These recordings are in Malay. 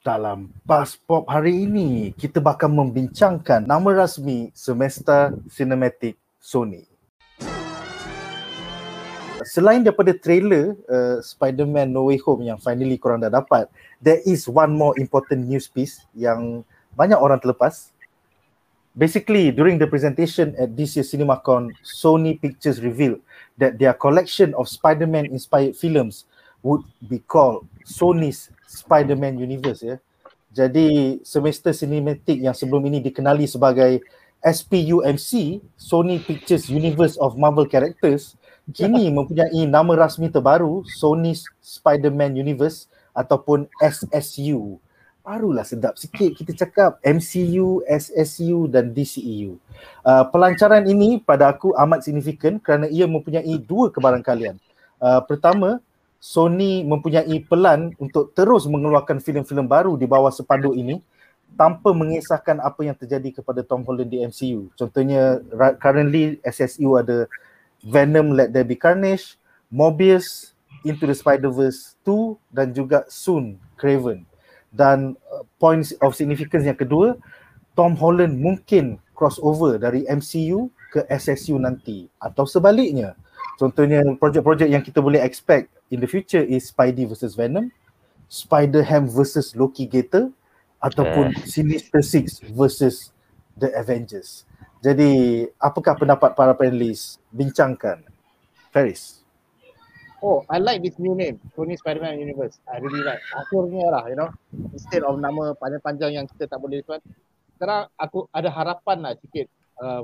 Dalam Buzz Pop hari ini, kita bakal membincangkan nama rasmi semesta sinematik Sony. Selain daripada trailer Spider-Man No Way Home yang finally korang dah dapat, there is one more important news piece yang banyak orang terlepas. Basically, during the presentation at this year's CinemaCon, Sony Pictures revealed that their collection of Spider-Man inspired films would be called Sony's Spider-Man Universe. Jadi semesta sinematik yang sebelum ini dikenali sebagai SPUMC, Sony Pictures Universe of Marvel Characters, kini mempunyai nama rasmi terbaru, Sony's Spider-Man Universe ataupun SSU. Barulah sedap sikit kita cakap MCU, SSU dan DCEU. Pelancaran ini pada aku amat signifikan kerana ia mempunyai dua kebarangkalian. Pertama, Sony mempunyai pelan untuk terus mengeluarkan filem-filem baru di bawah sepanduk ini tanpa mengisahkan apa yang terjadi kepada Tom Holland di MCU. Contohnya, currently SSU ada Venom Let There Be Carnage, Morbius, Into the Spider-Verse 2 dan juga soon Kraven. Dan points of significance yang kedua, Tom Holland mungkin crossover dari MCU ke SSU nanti atau sebaliknya. Contohnya projek-projek yang kita boleh expect in the future is Spidey versus Venom, Spider-Ham versus Loki Gator ataupun Sinister Six versus The Avengers. Jadi apakah pendapat para panelis? Bincangkan. Faris. Oh, I like this new name, Sony Spider-Man Universe. I really like. Akhirnya lah, instead of nama panjang-panjang yang kita tak boleh tuan. Sekarang aku ada harapan lah sikit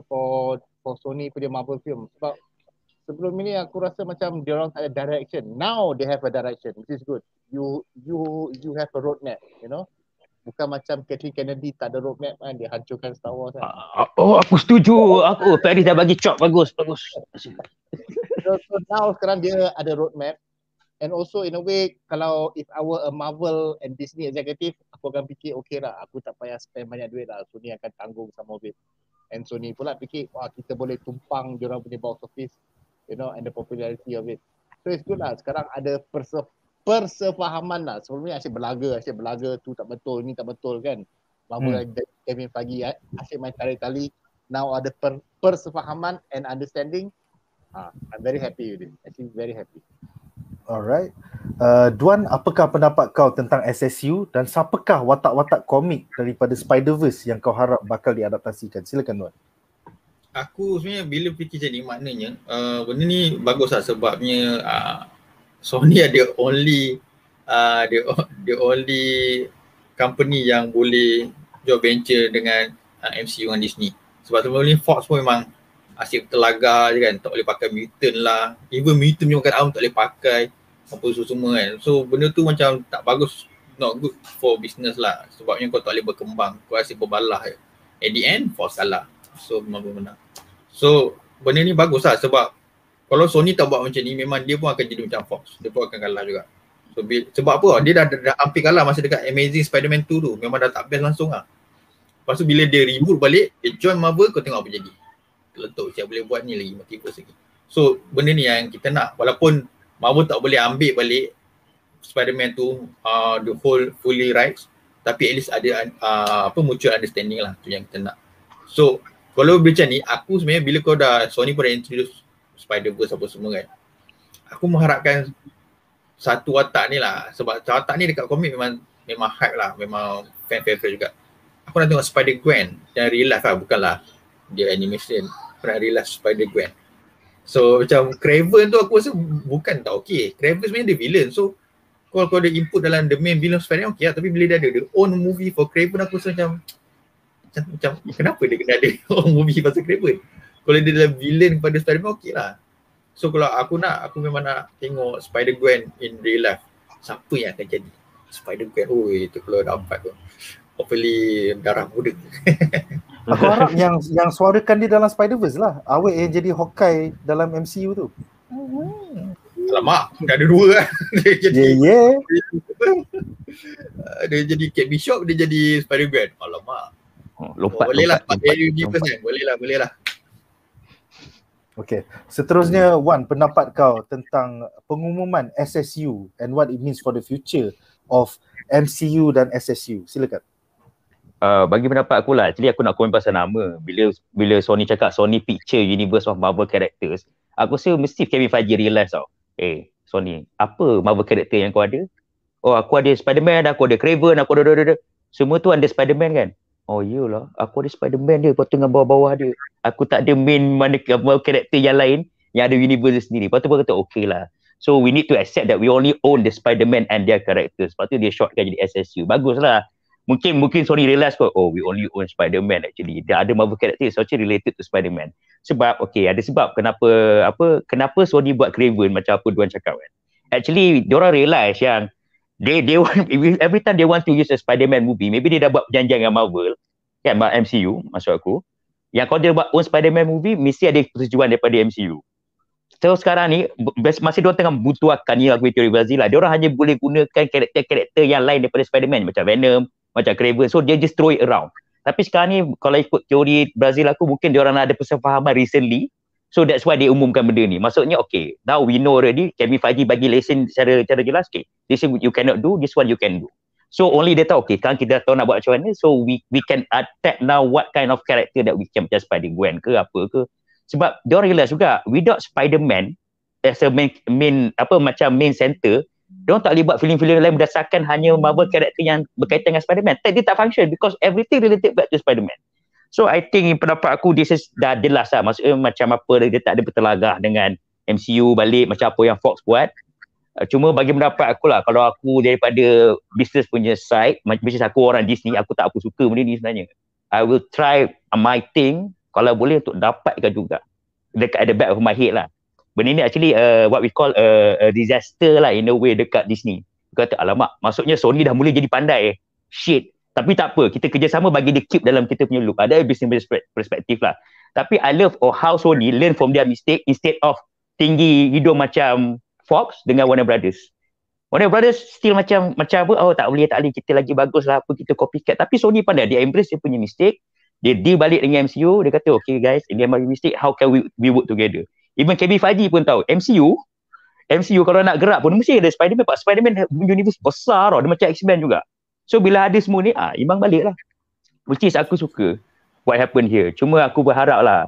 for Sony punya Marvel film. Sebab sebelum ini aku rasa macam diorang tak ada direction. Now they have a direction, which is good. You have a roadmap, Bukan macam Kathleen Kennedy tak ada roadmap kan, dia hancurkan Star Wars kan. Oh, aku setuju. Paris dah bagi chop bagus. So now sekarang dia ada roadmap. And also in a way, kalau if I were a Marvel and Disney executive, aku akan fikir okay lah, aku tak payah spend banyak duit lah, Sony akan tanggung some of it. And Sony pula fikir, wah kita boleh tumpang diorang punya box office, and the popularity of it. So it's good lah, sekarang ada persefahaman lah. Sebelumnya asyik belaga tu tak betul, ni tak betul kan. Marvel Kevin Feige asyik main tali-tali. Now ada persefahaman and understanding. I'm very happy with it. Actually very happy. Alright. Duan, apakah pendapat kau tentang SSU dan siapakah watak-watak komik daripada Spider-Verse yang kau harap bakal diadaptasikan? Silakan Duan. Aku sebenarnya bila fikir macam ni, maknanya benda ni bagus lah sebabnya Sony ada the only company yang boleh joint venture dengan MCU dengan Disney. Sebab sebelum ni Fox pun memang asyik terlagar je kan, tak boleh pakai mutant lah. Even mutant punya makan tak boleh pakai apa semua kan. So benda tu macam tak bagus, not good for business lah. Sebabnya kau tak boleh berkembang, kau asyik berbalah je. At the end, Fox kalah. So memang menang. So benda ni bagus lah sebab kalau Sony tak buat macam ni, memang dia pun akan jadi macam Fox. Dia pun akan kalah juga. So sebab apa? Dia dah hampir kalah masa dekat Amazing Spider-Man 2 tu. Memang dah tak best langsung lah. Lepas tu bila dia reboot balik, dia join Marvel, kau tengok apa jadi. Letup siap boleh buat ni lagi, multiverse lagi. So benda ni yang kita nak. Walaupun Marvel tak boleh ambil balik Spider-Man tu the whole fully rights, tapi at least ada mutual understanding lah, tu yang kita nak. So kalau macam ni, aku sebenarnya bila kau dah Sony pun dah introduce Spider-Verse apa semua kan, aku mengharapkan satu watak ni lah. Sebab watak ni dekat komik memang hype lah, memang fan favorite juga. Aku nak tengok Spider-Gwen yang real life lah, bukanlah dia animation. Aku nak real life Spider-Gwen. So macam Kraven tu aku rasa bukan tak okey. Kraven sebenarnya dia villain. So kalau kau ada input dalam the main villain Spider-Man okey lah. Tapi bila dia ada the own movie for Kraven, aku rasa macam kenapa dia kena ada own movie pasal Kraven? Kalau dia adalah villain kepada Spider-Man okey lah. So kalau aku memang nak tengok Spider-Gwen in real life. Siapa yang akan jadi Spider-Gwen? Itu kalau dapat tu. Hopefully darah muda. Aku harap yang suarakan dia dalam Spider-Verse lah. Awet yang jadi Hawkeye dalam MCU tu. Alamak, dah ada dua kan. Dia jadi dia jadi Kate Bishop, dia jadi Spider-Gwen. Alamak. Lompat. Boleh lah. Boleh lah. Okay. Seterusnya, Wan, pendapat kau tentang pengumuman SSU and what it means for the future of MCU dan SSU? Silakan. Bagi pendapat aku lah, actually aku nak komen pasal nama. Bila Sony cakap Sony Picture Universe of Marvel Characters, aku rasa mesti Kevin Feige realise tau. Sony, apa Marvel character yang kau ada? Oh, aku ada Spider-Man, aku ada Kraven, aku ada. Semua tu under Spider-Man kan? Oh iyalah, aku ada Spider-Man dia, lepas tu dengan bawah-bawah dia. Aku tak ada main mana karakter yang lain yang ada universe sendiri. Lepas tu aku kata okay lah. So we need to accept that we only own the Spider-Man and their characters. Lepas tu dia shortkan jadi SSU. Baguslah. Mungkin Sony realise kot, oh we only own Spider-Man actually. Dia ada Marvel characters actually related to Spider-Man. Sebab ada sebab kenapa Sony buat Kraven macam apa Duan cakap kan. Actually diorang realise yang they want, every time they want to use a Spider-Man movie, maybe dia dah buat perjanjian dengan Marvel kan, MCU maksud aku. Yang kalau dia buat own Spider-Man movie mesti ada persetujuan daripada MCU. So sekarang ni masih diorang tengah butuhkan ni lagu teori Brazil lah. Diorang hanya boleh gunakan karakter-karakter yang lain daripada Spider-Man macam Venom, macam Kraven. So dia just throw it around. Tapi sekarang ni kalau ikut teori Brazil aku, mungkin diorang ada persefahaman recently. So that's why dia umumkan benda ni. Maksudnya okay, now we know already, Kevin Feige bagi lesen secara jelas, okay, this is you cannot do, this one you can do. So only dia tahu, okay, sekarang kita tahu nak buat macam mana, so we can attack now what kind of character that we can, macam Spider-Gwen ke apa ke. Sebab diorang realize juga, without Spider-Man as a main center, diorang tak boleh buat filem-filem lain berdasarkan hanya Marvel character yang berkaitan dengan Spider-Man. Dia tak function because everything related back to Spider-Man. So I think pendapat aku this is dah jelas lah. Maksudnya macam apa dia tak ada bertelagah dengan MCU balik macam apa yang Fox buat. Cuma bagi pendapat aku lah, kalau aku daripada business punya side, business aku orang Disney, aku tak apa suka benda ni sebenarnya. I will try my thing kalau boleh untuk dapatkan juga dekat at the back of my head lah. Benda ni actually what we call a disaster lah in a way dekat Disney. Kata alamak, maksudnya Sony dah mula jadi pandai. Shit. Tapi tak apa, kita kerjasama bagi dia keep dalam kita punya loop. Ada business perspektif lah. Tapi I love how Sony learn from their mistake instead of tinggi hidung macam Fox dengan Warner Brothers. Warner Brothers still macam apa, oh tak boleh, kita lagi bagus lah apa, kita copycat. Tapi Sony pandai, dia embrace dia punya mistake. Dia deal balik dengan MCU, dia kata okay guys, ini my mistake, how can we work together. Even Kevin Feige pun tahu, MCU kalau nak gerak pun mesti ada Spider-Man. Pak Spider-Man universe besar tau, dia macam X-Men juga. So bila ada semua ni, imbang balik lah. Which is aku suka what happened here. Cuma aku berharap lah,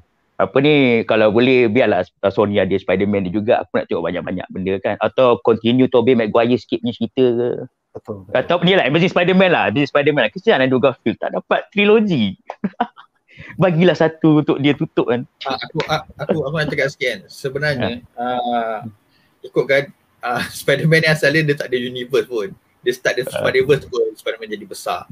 kalau boleh biarlah Sony ada Spider-Man dia juga. Aku nak tengok banyak-banyak benda kan. Atau continue Tobey Maguire sikit punya cerita ke. Betul. Atau ni lah, Amazing Spider-Man lah. Kesian Andrew Garfield tak dapat trilogi. Bagilah satu untuk dia tutup kan. Aku nak cakap sikit kan. Sebenarnya ikutkan Spider-Man yang asalnya dia tak ada universe pun. Dia start the Spider-Verse pun Spider-Man jadi besar.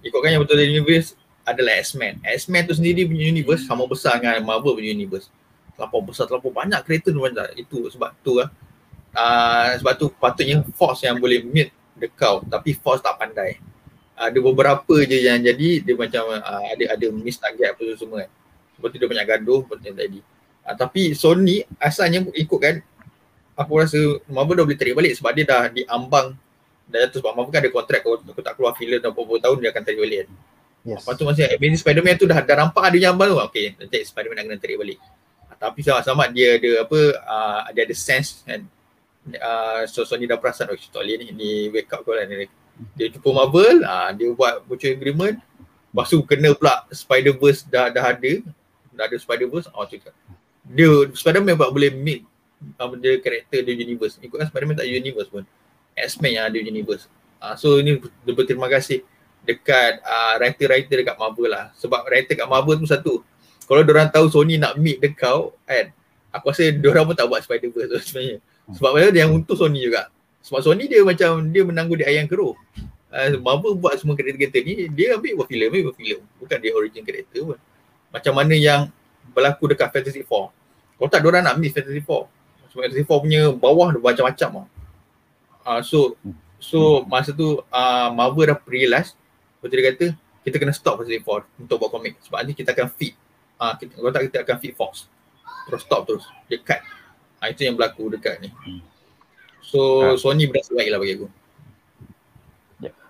Ikutkan yang betul universe adalah X-Men. X-Men tu sendiri punya universe sama besar dengan Marvel punya universe. Terlampau banyak kereta tu macam itu. Sebab tu patutnya Fox yang boleh meet the cow, tapi Fox tak pandai. Ada beberapa je yang jadi dia macam ada miss target apa semua kan. Sebab tu dia banyak gaduh seperti yang tadi. Tapi Sony asalnya ikutkan, aku rasa Marvel dah boleh tarik balik sebab dia dah diambang dah jatuh. Sebab Marvel kan ada kontrak, kalau aku tak keluar filem dalam beberapa tahun dia akan tarik balik kan. Yes. Lepas tu masa Amazing Spider-Man tu dah nampak ada jambang tu, okay, nanti Spider-Man nak kena tarik balik. Tapi sama-sama dia ada dia ada sense kan. So Sony dah perasan, oh tak boleh ni wake up call kan. Dia jumpa Marvel, dia buat mutual agreement. Lepas tu kena pula Spider-Verse dah ada Spider-Verse. Dia Spider-Man pula boleh meet dia karakter dia universe. Ikutkan Spider-Man tak ada universe pun. X-Men yang ada universe. So ini berterima kasih dekat writer-writer dekat Marvel lah. Sebab writer kat Marvel tu satu, kalau diorang tahu Sony nak meet the cow kan, aku rasa diorang pun tak buat Spider-Verse tu sebenarnya. Sebab dia yang untuk Sony juga. Sebab Sony dia macam dia menanggung di ayam keruh. Marvel buat semua karakter-karakter ni, dia buat filem. Bukan dia origin karakter pun. Macam mana yang berlaku dekat Fantastic Four. Kalau tak diorang nak meet Fantastic Four. Sebab Fantastic Four punya bawah ada macam-macam lah. So masa tu Marvel dah realize, betul dia kata kita kena stop Fantastic Four untuk buat komik. Sebab nanti kita akan feed kalau tak kita akan feed Fox. Terus stop terus, dia cut. Itu yang berlaku dekat ni. So Sony berasa baik lah bagi aku.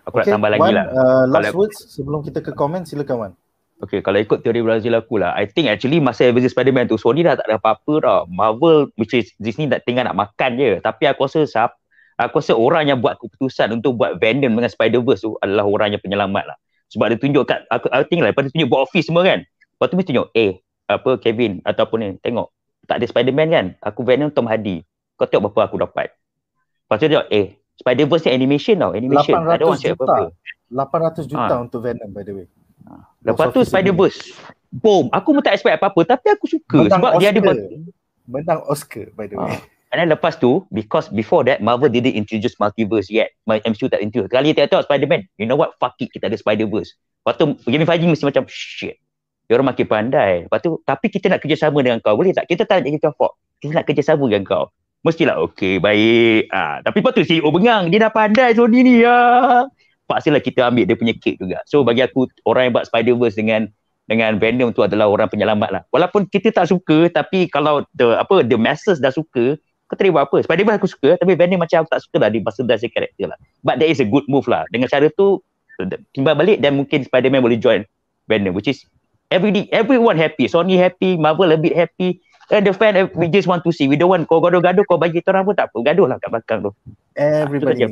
Aku nak tambah lagi lah. Last words sebelum kita ke komen, silakan Wan. Okay, kalau ikut teori Brazil aku lah, I think actually masa Avengers Spider-Man tu Sony dah tak ada apa-apa tau. Marvel, which is Disney tinggal nak makan je. Tapi aku rasa Aku rasa orang yang buat keputusan untuk buat Venom dengan Spider-Verse tu adalah orang yang penyelamat lah. Sebab dia tunjuk kat, aku tengok lah, lepas dia tunjuk buat office semua kan. Lepas tu dia tunjuk, Kevin ataupun ni, tengok, tak ada Spider-Man kan? Aku Venom Tom Hardy. Kau tengok berapa aku dapat. Lepas tu dia tengok, Spider-Verse ni animation tau, animation. Tak ada orang cakap apa-apa. 800 juta untuk Venom by the way. Lepas tu Spider-Verse, boom. Aku pun tak expect apa-apa, tapi aku suka. Menang sebab Oscar. dia ada menang Oscar by the way. And then lepas tu, because before that, Marvel didn't introduce multiverse yet. MCU tak introduce. Kali dia tengok Spider-Man, you know what, fuck it, kita ada Spider-Verse. Lepas tu, Kevin Feige mesti macam, shit. Dia orang makin pandai. Lepas tu, tapi kita nak kerjasama dengan kau, boleh tak? Kita tak nak jadi Fox. Kita nak kerjasama dengan kau. Mestilah, okay, baik. Tapi lepas tu, CEO bengang. Dia dah pandai Sony ni. Pastilah kita ambil dia punya cake juga. So, bagi aku, orang yang buat Spider-Verse dengan Venom tu adalah orang penyelamat lah. Walaupun kita tak suka, tapi kalau the masses dah suka, kau tak boleh buat apa. Spider-Man aku suka, tapi Venom macam aku tak suka lah. Dia basah karakter lah. But that is a good move lah. Dengan cara tu, timbal balik dan mungkin Spider-Man boleh join Venom, which is everyone happy. Sony happy, Marvel a bit happy. And the fan, we just want to see. We don't want kau gaduh-gaduh, kau bagi kita orang pun tak apa. Gaduh lah kat belakang tu. Everybody.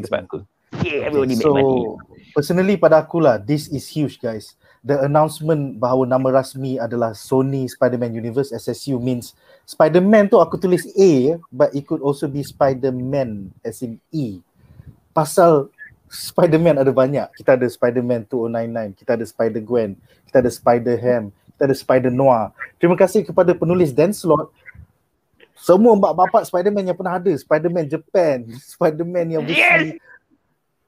Everybody so, personally pada aku lah, this is huge guys. The announcement bahawa nama rasmi adalah Sony Spider-Man Universe, SSU, means Spider-Man tu aku tulis A, but it could also be Spider-Man as in E. Pasal Spider-Man ada banyak. Kita ada Spider-Man 2099, kita ada Spider-Gwen, kita ada Spider-Ham, kita ada Spider-Noir. Terima kasih kepada penulis Dan Slott. Semua bapak-bapak Spider-Man yang pernah ada, Spider-Man Japan, Spider-Man yang bersih.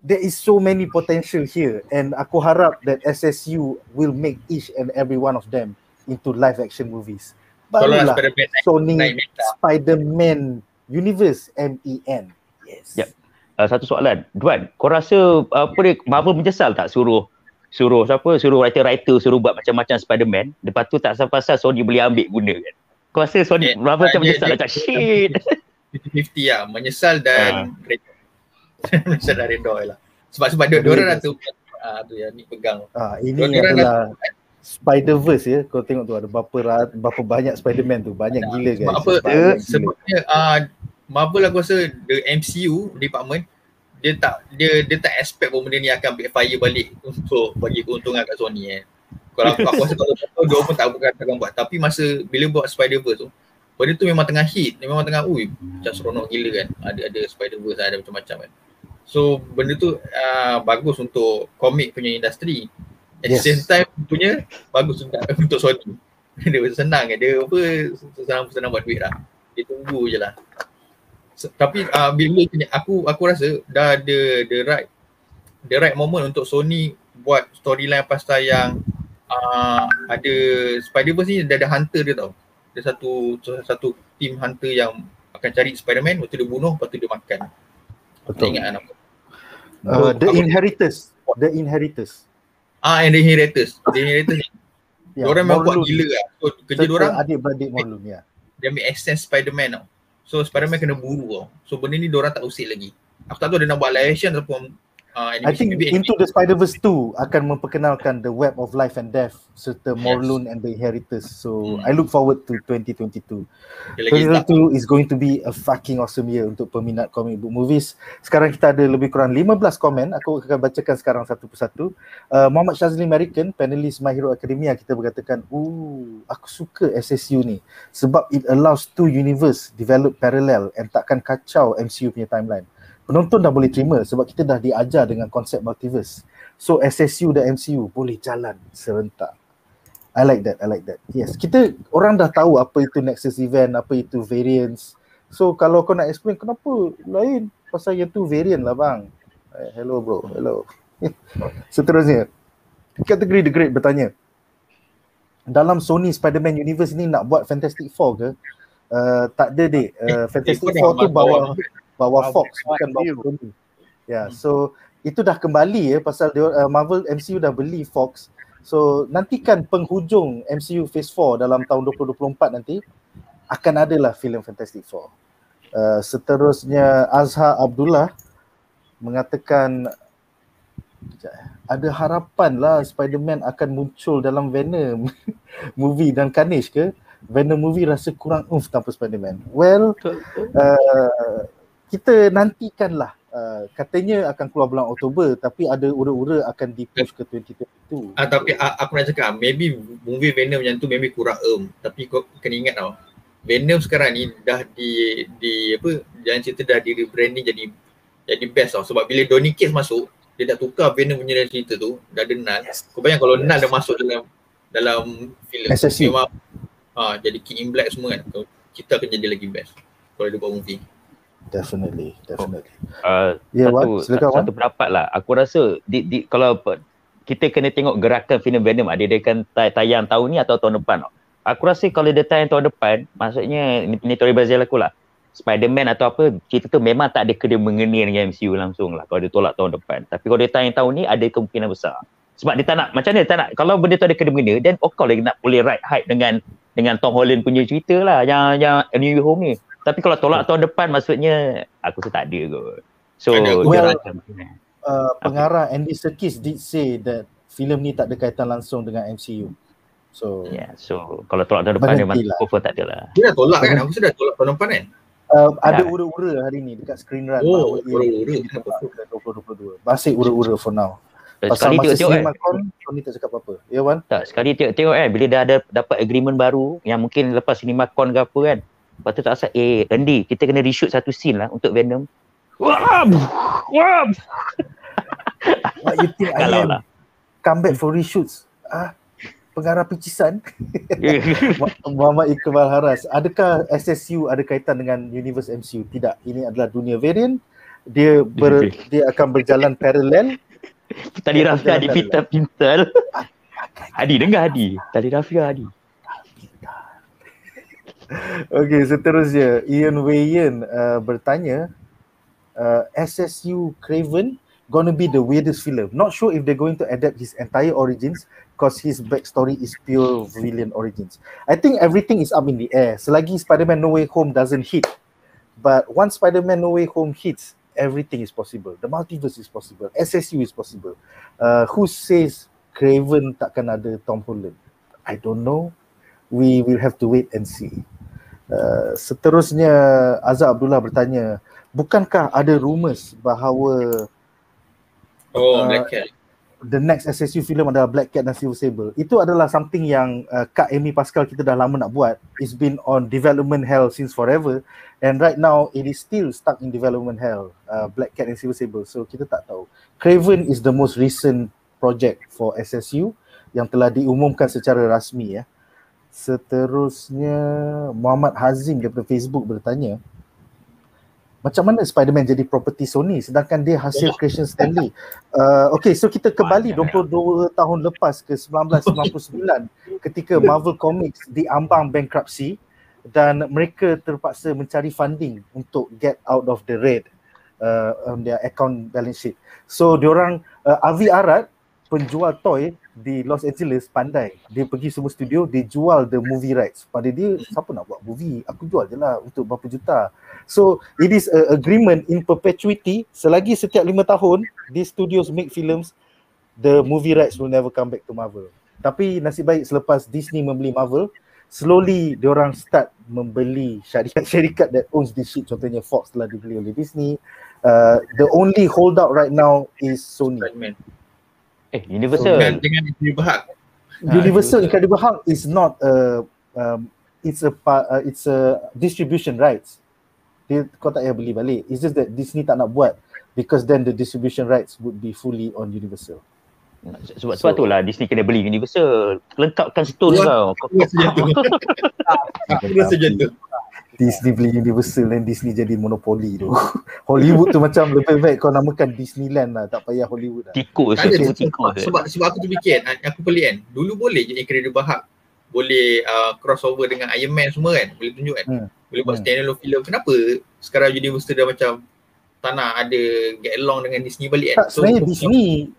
There is so many potential here, and aku harap that SSU will make each and every one of them into live action movies. Barulah Sony Spider-Man Universe, MEN. Yes. Yep. Satu soalan, Duan, kau rasa Marvel menyesal tak suruh writer-writer suruh buat macam-macam Spider-Man, lepas tu tak pasal Sony boleh ambil guna kan? Kau rasa Sony Marvel macam menyesal tak? Shit. 50-50 lah, menyesal dan menyesal dan redha lah. Sebab diorang dah tu yang ni pegang. Ini adalah Spider-Verse ya. Kau tengok tu ada berapa banyak Spider-Man tu, banyak gila guys. Sebabnya Marvel aku rasa the MCU department dia tak expect bahawa benda ni akan backfire balik untuk bagi keuntungan kat Sony Kalau aku rasa kalau dia pun tak akan buat, tapi masa bila buat Spider-Verse tu, benda tu memang tengah hit, memang tengah macam seronok gila kan. Ada Spider-Verse, ada macam-macam kan. So benda tu bagus untuk komik punya industri. At the same time punya bagus untuk Sony. Dia senang kan, dia senang buat duit lah. Dia tunggu je lah. Tapi bila aku rasa dah ada the right moment untuk Sony buat storyline pasal yang ada Spider-Verse ni dah ada hunter dia tau. Ada satu team hunter yang akan cari Spider-Man, lepas tu dia bunuh, lepas tu dia makan. Betul. Ingat nama. The Inheritors. And The Inheritors. Diorang memang buat gila lah. So kerja diorang adik-beradik Morlun ya. Dia ambil essence Spider-Man tau. So Spider-Man kena buru tau. So benda ni diorang tak usik lagi. Aku tak tahu dia nak buat live action ataupun animation. I think Into the Spider-Verse 2 akan memperkenalkan the Web of Life and Death serta Morlun and the Inheritors. So I look forward to 2022. 2022 is going to be a fucking awesome year untuk peminat comic book movies. Sekarang kita ada lebih kurang 15 komen. Aku akan bacakan sekarang satu persatu. Muhammad Shazli American, panelis My Hero Academia, kita berkatakan, aku suka SSU ni sebab it allows two universe develop parallel and takkan kacau MCU punya timeline. Penonton dah boleh terima sebab kita dah diajar dengan konsep multiverse. So SSU dan MCU boleh jalan serentak. I like that. Yes, orang dah tahu apa itu Nexus Event, apa itu variants. So kalau kau nak explain kenapa lain, pasal yang tu variant lah bang. Hello bro, hello. Seterusnya, kategori The Great bertanya, dalam Sony Spider-Man Universe ni nak buat Fantastic Four ke? Tak ada dek. Fantastic Four tu bawa Fox, bukan bawa Sony. Ya, so itu dah kembali pasal Marvel MCU dah beli Fox. So nantikan penghujung MCU Phase 4 dalam tahun 2024 nanti akan adalah filem Fantastic Four. Seterusnya Azhar Abdullah mengatakan ada harapan lah Spider-Man akan muncul dalam Venom movie dan Carnage ke? Venom movie rasa kurang tanpa Spider-Man. Well, kita nantikanlah Katanya akan keluar bulan Oktober, tapi ada ura-ura akan di-push ke 2022. Tapi aku nak cakap, maybe movie Venom yang tu maybe kurang tapi kau kena ingat tau, Venom sekarang ni dah di apa, jangan cerita dah di rebranding jadi best tau. Sebab bila Donny Cates masuk, dia dah tukar Venom punya cerita tu, dah ada Null. Kau bayang kalau Null dah masuk dalam filem, memang jadi King in Black semua kan, kita akan jadi lagi best kalau dia buat movie. Definitely. Satu pendapat lah. Aku rasa kalau kita kena tengok gerakan filem Venom, dia akan tayang tahun ni atau tahun depan. Aku rasa kalau dia tayang tahun depan, maksudnya ni teori bazil aku lah, Spider-Man atau apa, cerita tu memang tak ada kena mengena dengan MCU langsung lah kalau dia tolak tahun depan. Tapi kalau dia tayang tahun ni, ada kemungkinan besar. Sebab dia tak nak, macam mana dia tak nak, kalau benda tu ada kena mengena, then kau lagi nak boleh ride hype dengan Tom Holland punya cerita lah, yang New Home ni. Tapi kalau tolak tahun depan, maksudnya aku rasa tak ada kot. So, pengarah Andy Serkis did say that filem ni tak ada kaitan langsung dengan MCU. So kalau tolak tahun depan dia masih cover tak ada lah. Dia dah tolak kan? Aku sudah tolak tahun depan kan? Ada ura-ura hari ni dekat screen run. Ura-ura 2022. Masih ura-ura for now. Pasal masa CinemaCon, Sony tak cakap apa. Ya Wan? Tak, sekali tengok kan, bila dah ada dapat agreement baru yang mungkin lepas CinemaCon ke apa kan, lepas tu tak asal, Andy, kita kena reshoot satu scene lah untuk Venom. What you think I am? Come back for reshoots? Pengarah picisan. Muhammad Iqbal Haras. Adakah SSU ada kaitan dengan Universe MCU? Tidak. Ini adalah dunia variant. Dia akan berjalan paralel. Tali Rafia dipintal-pintal. Hadi, dengar Hadi. Tali Rafia Hadi. Okay, seterusnya Ian Wayan bertanya, SSU Craven gonna be the weirdest film. Not sure if they're going to adapt his entire origins because his backstory is pure villain origins. I think everything is up in the air. Selagi Spider-Man No Way Home doesn't hit, but once Spider-Man No Way Home hits, everything is possible. The multiverse is possible. SSU is possible. Who says Craven takkan ada Tom Holland? I don't know. We will have to wait and see. Seterusnya Azhar Abdullah bertanya, bukankah ada rumours bahawa Black Cat, the next SSU film adalah Black Cat dan Silver Sable? Itu adalah something yang Kak Amy Pascal kita dah lama nak buat. It's been on development hell since forever, and right now it is still stuck in development hell, Black Cat and Silver Sable. So kita tak tahu. Craven is the most recent project for SSU yang telah diumumkan secara rasmi ya. Seterusnya Muhammad Hazim daripada Facebook bertanya, macam mana Spider-Man jadi property Sony sedangkan dia hasil creation Stanley? Okay, so kita kembali 22 tahun lepas ke 1999 ketika Marvel Comics diambang bankruptcy dan mereka terpaksa mencari funding untuk get out of the red on their account balance sheet. So diorang, Avi Arad, penjual toy di Los Angeles, pandai. Dia pergi semua studio, dia jual the movie rights. Pada dia, siapa nak buat movie? Aku jual je lah untuk berapa juta. So, it is a agreement in perpetuity. Selagi setiap 5 tahun, these studios make films, the movie rights will never come back to Marvel. Tapi nasib baik selepas Disney membeli Marvel, slowly diorang start membeli syarikat that owns this shit. Contohnya Fox telah dibeli oleh Disney. The only holdout right now is Sony. Universal. Dengan Incredible Hulk. Universal Incredible Hulk is not it's a distribution rights. Kau tak payah beli balik. It's just that Disney tak nak buat because then the distribution rights would be fully on Universal. Sebab itulah Disney kena beli Universal. Lengkapkan store kau. Aku rasa jatuh. Disney beli Universal dan Disney jadi monopoli tu. Hollywood tu macam lebih baik kau namakan Disneyland lah, tak payah Hollywood lah. Tikus. Sebab aku terfikir, aku pelik kan. Dulu boleh je Incredible Hulk boleh crossover dengan Iron Man semua kan, boleh tunjuk kan. Boleh buat standalone film. Kenapa sekarang Universal dah macam tak nak ada get along dengan Disney balik kan? Tak, sebenarnya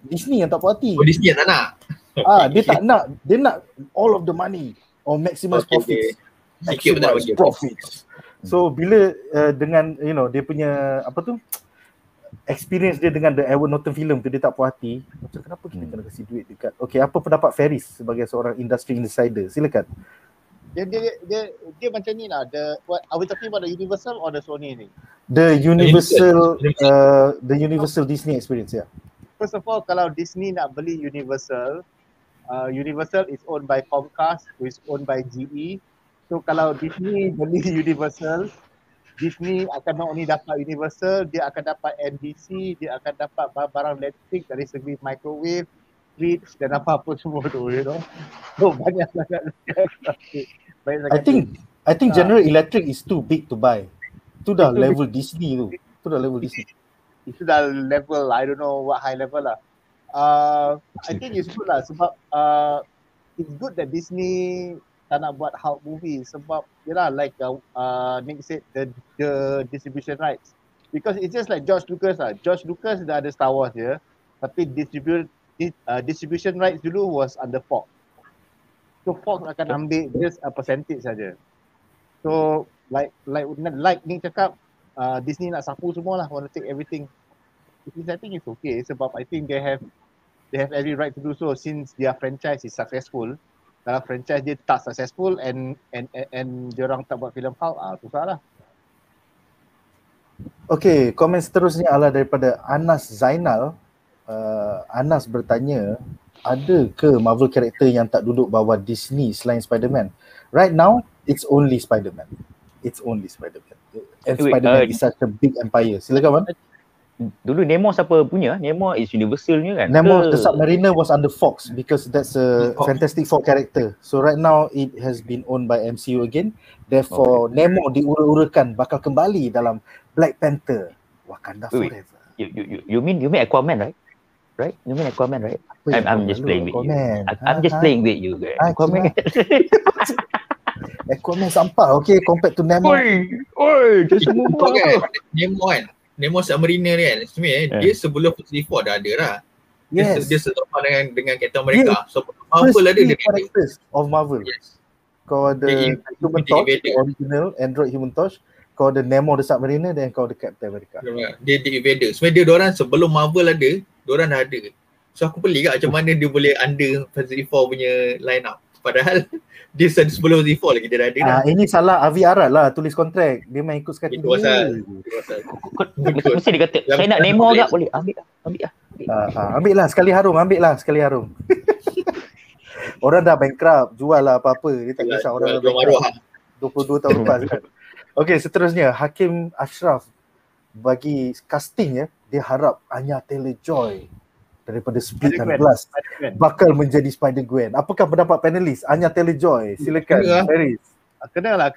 Disney yang tak puas hati. Disney yang tak nak. Dia tak nak, dia nak all of the money or maximize profits. Maximize profits. So bila dengan dia punya experience dia dengan the Edward Norton film tu, dia tak puas hati. Macam kenapa kita kena kasih duit dekat. Okay, apa pendapat Faris sebagai seorang industry insider? Silakan. Dia macam ni lah. What are we talking about, the Universal or the Sony ni? The Universal Disney experience, yeah. First of all, kalau Disney nak beli Universal, Universal is owned by Comcast, who is owned by GE. So kalau Disney beli Universal, Disney akan not only dapat Universal, dia akan dapat NBC, dia akan dapat barang elektrik dari segi microwave, fridge dan apa-apa semua tu, you know. So banyak sangat. I think General Electric is too big to buy. Itu dah level Disney tu. Itu dah level, I don't know what high level lah. I think it's good lah sebab it's good that Disney tak nak buat Hulk movie sebab yalah like Nick said the distribution rights, because it's just like George Lucas lah. George Lucas dah ada Star Wars je, tapi distribution rights dulu was under Fox. So Fox akan ambil just a percentage saja. So like Nick cakap, Disney nak sapu semua lah, want to take everything. Which I think it's okay sebab I think they have every right to do so since their franchise is successful. Kalau franchise dia tak successful and diorang tak buat filem Hulk, susah lah. Okay, komen seterusnya adalah daripada Anas Zainal. Anas bertanya, ada ke Marvel karakter yang tak duduk bawah Disney selain Spider-Man? Right now, it's only Spider-Man. And Spider-Man is such a big empire. Silakan, Man. Dulu Namor siapa punya? Namor is Universal punya kan? Namor the Submariner was under Fox because that's a Fantastic Four character. So right now it has been owned by MCU again. Therefore Namor diura-urakan bakal kembali dalam Black Panther Wakanda Forever. You mean Aquaman, right? Right? You mean Aquaman, right? I'm just playing with you. I'm just playing with you guys. Aquaman. Aquaman sampah, okay, compared to Namor. Oi, just move on. Namor kan? Namor Submariner kan, sebenarnya dia sebelum Fantastic Four dah ada lah. Yes. Dia setara dengan Captain America. So Marvel ada dia characters of Marvel. Yes. Kau ada Human Torch, original Android Human Torch. Kau ada Namor the Submariner dan kau ada Captain America. Dia The Invader. Sebenarnya diorang sebelum Marvel ada, diorang dah ada. So aku pelik kat macam mana dia boleh under Fantastic Four punya line up. Padahal dia sebelum Fantastic Four lagi dia dah ada. Ini salah Avi Arad lah tulis kontrak. Dia main ikut sekali. Itu pasal. Mesti dia kata, saya nak Namor agak boleh. Ambil lah sekali harum. Orang dah bankrupt, jual lah apa-apa. Dia tak kisah orang dah bankrupt. 22 tahun lepas kan. Okay, seterusnya Hakim Ashraf bagi casting dia harap Anya Taylor-Joy daripada Split dan Blast bakal menjadi Spider-Gwen. Apakah pendapat panelis? Anya Taylor-Joy, silakan. Faris. Kena lah.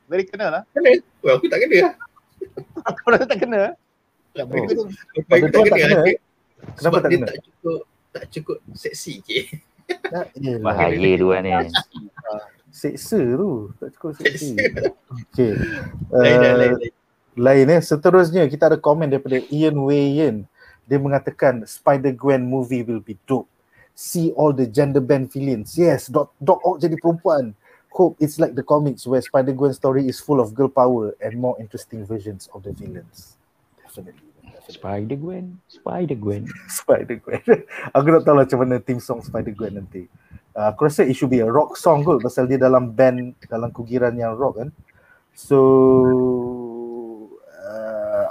Very kena lah. Kena? Aku tak kena. Aku rasa tak kena. Aku tak kena. Kenapa tak kena? Tak cukup seksi je. Bahaya tu kan ni. Seksa tu. Tak cukup seksi. Okay. Lain seterusnya kita ada komen daripada Ian Wei Yin. Dia mengatakan Spider-Gwen movie will be dope. See all the gender bend villains. Yes, Doc Ock jadi perempuan. Hope it's like the comics where Spider-Gwen story is full of girl power and more interesting versions of the villains. Definitely. Spider-Gwen. Aku tak tahu lah macam mana theme song Spider-Gwen nanti. Aku rasa it should be a rock song kot pasal dia dalam band, dalam kugiran yang rock kan. So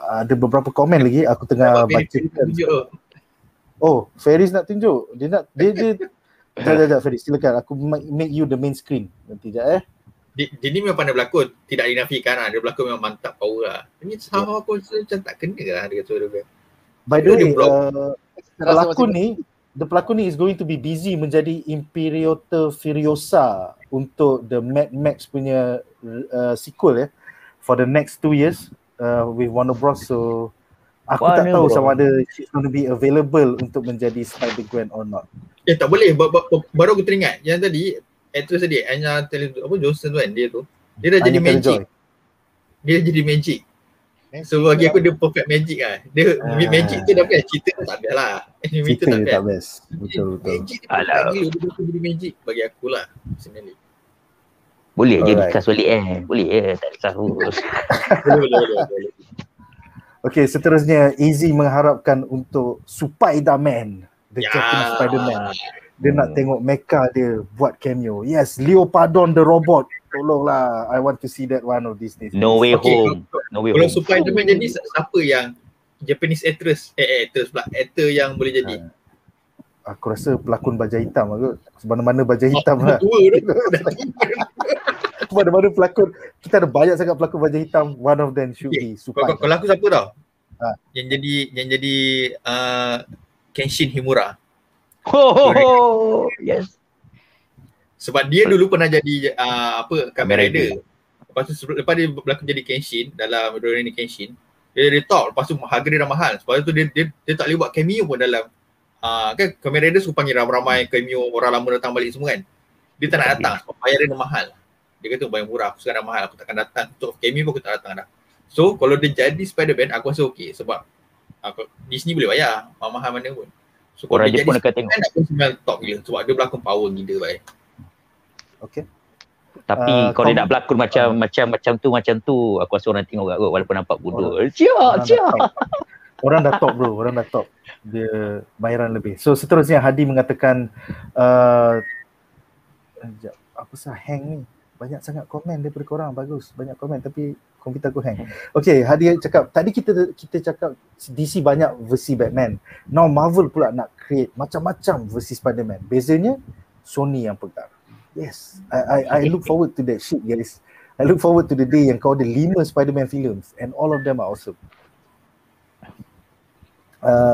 ada beberapa komen lagi aku tengah baca. Oh, Faris nak tunjuk. Dia Sekejap Faris, silakan. Aku make you the main screen nanti sekejap Dia ni memang pandai berlakon, tidak dinafikan lah. Dia berlakon memang mantap power lah. Ini sama aku macam tak kena lah dia kata dia. By the way, pelakon ni is going to be busy menjadi Imperator Furiosa untuk the Mad Max punya sequel for the next 2 years. With Warner Bros. So aku tak tahu sama ada she's going to be available untuk menjadi Spider-Gwen or not. Tak boleh. Baru aku teringat yang tadi actress tadi Anya Taylor-Joy kan, dia dah jadi magic. Dia jadi magic. So bagi aku dia perfect magic lah. Dia magic tu dah best, cerita tu tak best lah. Cerita tak best. Betul. Magic dia jadi magic bagi aku lah personally. Boleh je dikas balik Boleh tak ada sahur. Boleh. Okay, seterusnya Easy mengharapkan untuk Spider-Man, the Japanese Spider-Man. Dia nak tengok mecha dia buat cameo. Yes, Leopardon the robot. Tolonglah, I want to see that one of these days. No Way Okay, Home. No Way Kalau Home. Spider-Man jadi siapa yang Japanese actress pula, actor yang boleh jadi? Aku rasa pelakon baju hitam aku. Mana-mana baju hitam lah. Tua tu. Mana-mana pelakon. Kita ada banyak sangat pelakon baju hitam. One of them should be Supai. Kalau aku siapa tau? Ha. Yang jadi Kenshin Himura. Yes. Sebab dia dulu pernah jadi Kamen Rider. Kamen Lepas dia berlakon jadi Kenshin dalam Rurouni Kenshin. Dia top. Lepas tu harga dia dah mahal. Sebab tu dia tak boleh buat cameo pun dalam kan Kamen Rider suka panggil ramai-ramai cameo, orang lama datang balik semua kan. Dia tak nak datang sebab bayar dia mahal. Dia kata bayar murah, aku sekarang mahal, aku takkan datang. Untuk cameo pun aku tak datang dah. So kalau dia jadi Spider-Man aku rasa okey sebab Disney boleh bayar mahal mana pun. So kalau Orang dia Jepun jadi akan tengok. Spider-Man aku semua top gila sebab dia berlakon power gila baik. Okay. Tapi kalau dia nak berlakon macam tu, aku rasa orang tengok kat kot walaupun nampak bodoh. Orang dah top bro, orang dah top. Dia bayaran lebih. So seterusnya Hadi mengatakan apa sah hang ni. Banyak sangat komen daripada korang, bagus. Banyak komen tapi komputer aku hang. Okay, Hadi cakap tadi kita cakap DC banyak versi Batman. Now Marvel pula nak create macam-macam versi Spider-Man. Bezanya Sony yang pegang. Yes, I look forward to that shit guys. I look forward to the day yang kau ada 5 Spider-Man films and all of them are awesome.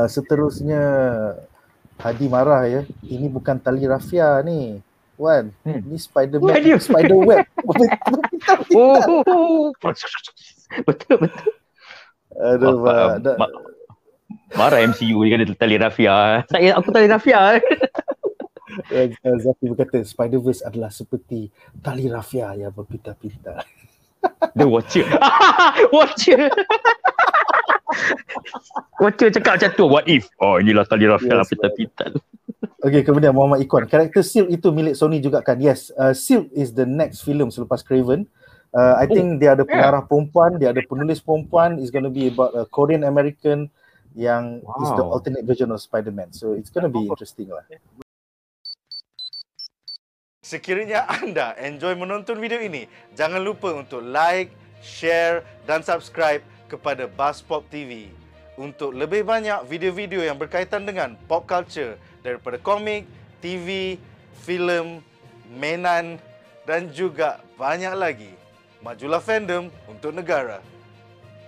Seterusnya Hadi marah ya. Ini bukan tali rafia ni. Wan, ni Spider-Man, Spider-Web. Betul. Aduh, marah MCU dia kena tali rafia. Aku tali rafia. Zaki berkata Spider-Verse adalah seperti tali rafia yang berpinta-pinta. The Watcher. Watcher cakap macam tu. What if? Oh, inilah tali rafia lah pinta-pinta. Okay, kemudian Muhammad Ikwan. Karakter Silk itu milik Sony juga kan? Yes, Silk is the next film selepas Craven. I think dia ada pengarah perempuan, dia ada penulis perempuan. It's going to be about a Korean American yang is the alternate version of Spider-Man. So it's going to be interesting lah. Sekiranya anda enjoy menonton video ini, jangan lupa untuk like, share dan subscribe kepada Buzzpop TV. Untuk lebih banyak video-video yang berkaitan dengan pop culture daripada komik, TV, filem, mainan dan juga banyak lagi. Majulah fandom untuk negara.